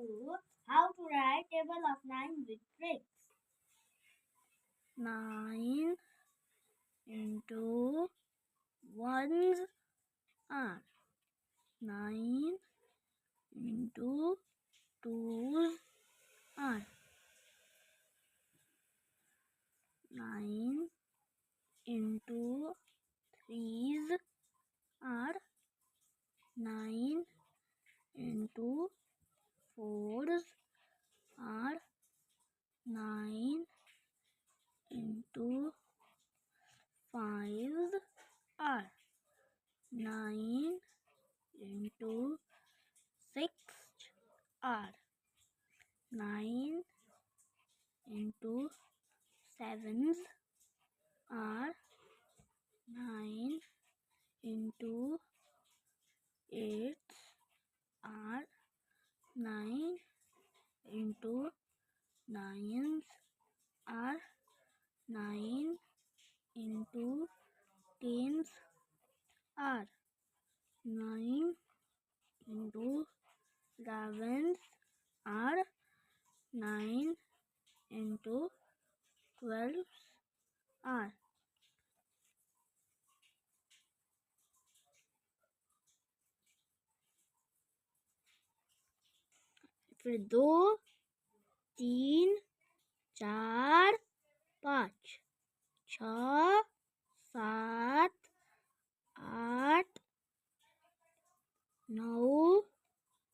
you how to write table of 9 with tricks. 9 into 1s are 9 into 2s are 9 into 3s are 9 into 4s are 9 into 5s are 9 into 6 are 9 into 7s are 9 into 8s are 9 into 9s are 9 into 10s are 9 into 11s are 9 into 12s are फिर 2 3 4 5 6 7 8 9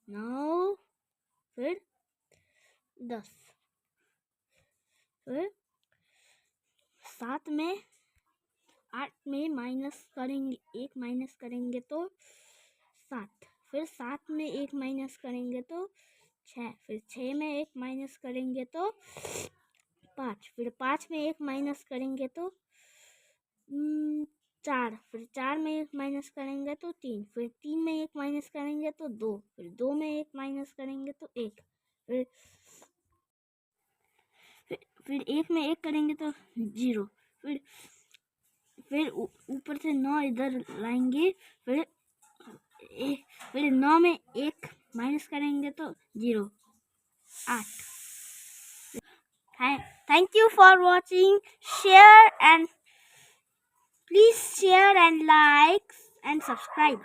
9 फिर 10 फिर 7 में 8 में minus करेंगे, 1 minus करेंगे तो 7, फिर 7 में 1 माइनस करेंगे तो 6, फिर 6 में 1 माइनस करेंगे तो 5, फिर 5 में 1 माइनस करेंगे तो 4, फिर 4 में 1 माइनस करेंगे तो 3, फिर 3 में 1 माइनस करेंगे तो 2, फिर 2 में 1 माइनस करेंगे तो 1, फिर 1 में 1 करेंगे तो 0, फिर ऊपर से 9 इधर लाएंगे, फिर 9 में 1 माइनस करेंगे तो 0 8. Thank you for watching. Share and please share and like and subscribe.